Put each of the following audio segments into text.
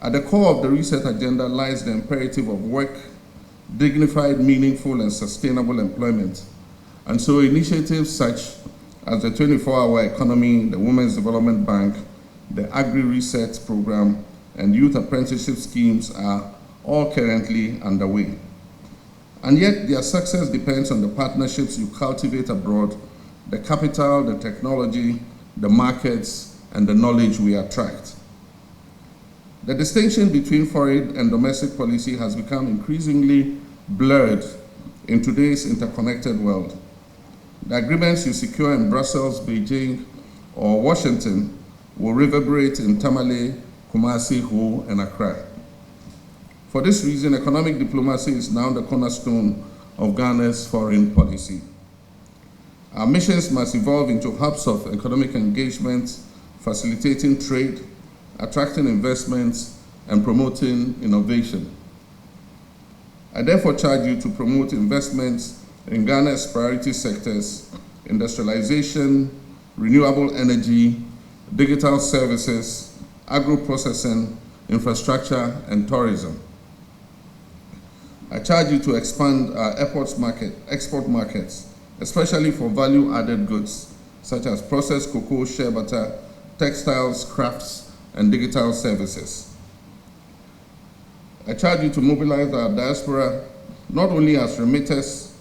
At the core of the reset agenda lies the imperative of work, dignified, meaningful, and sustainable employment. And so initiatives such as the 24-hour economy, the Women's Development Bank, the Agri-Reset Program, and youth apprenticeship schemes are all currently underway. And yet their success depends on the partnerships you cultivate abroad, the capital, the technology, the markets, and the knowledge we attract. The distinction between foreign and domestic policy has become increasingly blurred in today's interconnected world. The agreements you secure in Brussels, Beijing, or Washington will reverberate in Tamale, Kumasi, Ho, and Accra. For this reason, economic diplomacy is now the cornerstone of Ghana's foreign policy. Our missions must evolve into hubs of economic engagement, facilitating trade, attracting investments, and promoting innovation. I therefore charge you to promote investments in Ghana's priority sectors: industrialization, renewable energy, digital services, agro-processing, infrastructure, and tourism. I charge you to expand our export markets, especially for value-added goods, such as processed cocoa, shea butter, textiles, crafts, and digital services. I charge you to mobilize our diaspora not only as remitters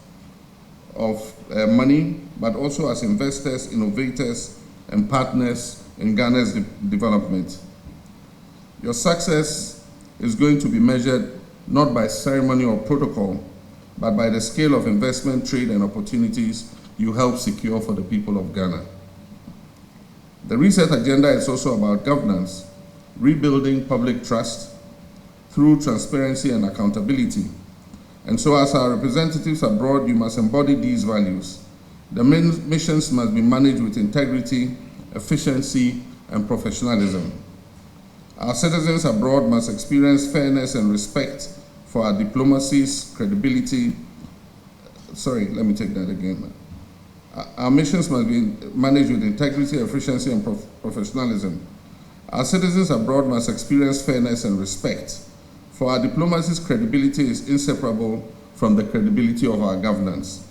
of money, but also as investors, innovators, and partners in Ghana's development. Your success is going to be measured not by ceremony or protocol, but by the scale of investment, trade, and opportunities you help secure for the people of Ghana. The reset agenda is also about governance, rebuilding public trust through transparency and accountability. And so as our representatives abroad, you must embody these values. The missions must be managed with integrity, efficiency, and professionalism. Our citizens abroad must experience fairness and respect for our diplomacy's credibility. Our missions must be managed with integrity, efficiency, and professionalism. Our citizens abroad must experience fairness and respect, for our diplomacy's credibility is inseparable from the credibility of our governance.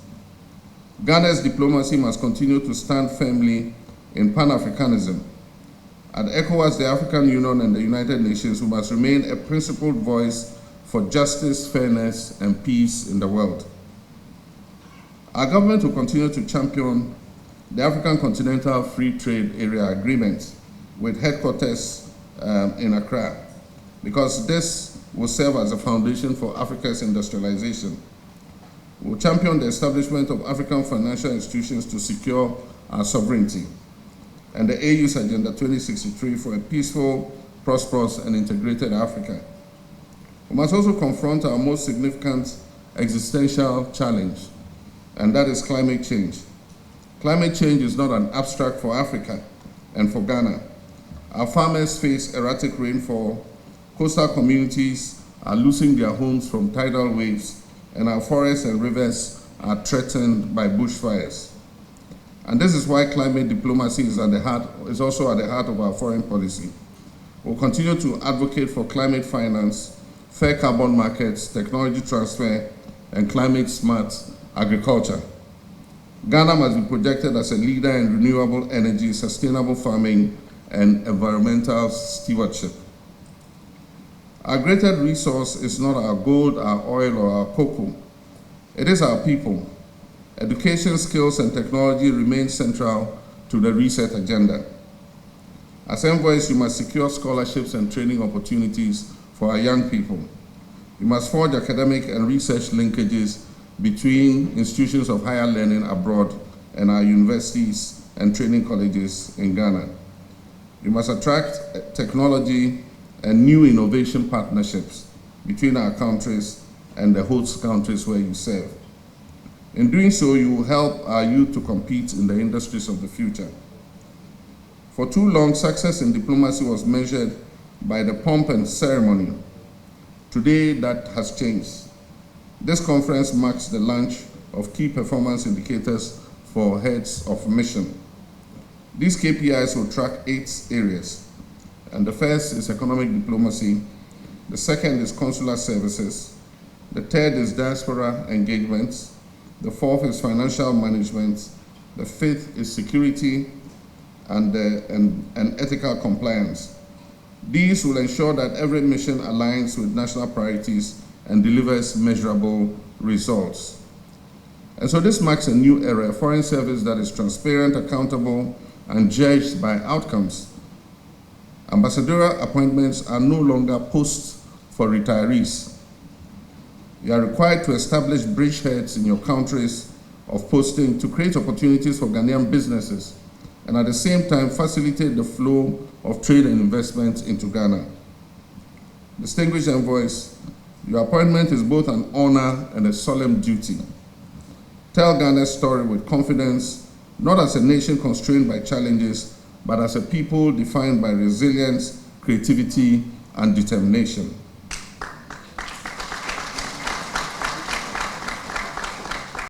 Ghana's diplomacy must continue to stand firmly in Pan-Africanism. At ECOWAS, the African Union, and the United Nations, we must remain a principled voice for justice, fairness, and peace in the world. Our government will continue to champion the African Continental Free Trade Area Agreement with headquarters in Accra, because this will serve as a foundation for Africa's industrialization. We will champion the establishment of African financial institutions to secure our sovereignty, and the AU's Agenda 2063 for a peaceful, prosperous, and integrated Africa. We must also confront our most significant existential challenge, and that is climate change. Climate change is not an abstract for Africa and for Ghana. Our farmers face erratic rainfall, coastal communities are losing their homes from tidal waves, and our forests and rivers are threatened by bushfires. And this is why climate diplomacy is also at the heart of our foreign policy. We'll continue to advocate for climate finance, fair carbon markets, technology transfer, and climate-smart agriculture. Ghana must be projected as a leader in renewable energy, sustainable farming, and environmental stewardship. Our greatest resource is not our gold, our oil, or our cocoa. It is our people. Education, skills, and technology remain central to the reset agenda. As envoys, you must secure scholarships and training opportunities for our young people. You must forge academic and research linkages between institutions of higher learning abroad and our universities and training colleges in Ghana. You must attract technology and new innovation partnerships between our countries and the host countries where you serve. In doing so, you will help our youth to compete in the industries of the future. For too long, success in diplomacy was measured by the pomp and ceremony. Today, that has changed. This conference marks the launch of key performance indicators for heads of mission. These KPIs will track 8 areas: And the first is economic diplomacy. The second is consular services. The third is diaspora engagements. The fourth is financial management. The fifth is security and ethical compliance. These will ensure that every mission aligns with national priorities and delivers measurable results. And so this marks a new era, a foreign service that is transparent, accountable, and judged by outcomes. Ambassadorial appointments are no longer posts for retirees. You are required to establish bridgeheads in your countries of posting to create opportunities for Ghanaian businesses and at the same time facilitate the flow of trade and investment into Ghana. Distinguished envoys, your appointment is both an honor and a solemn duty. Tell Ghana's story with confidence, not as a nation constrained by challenges, but as a people defined by resilience, creativity, and determination.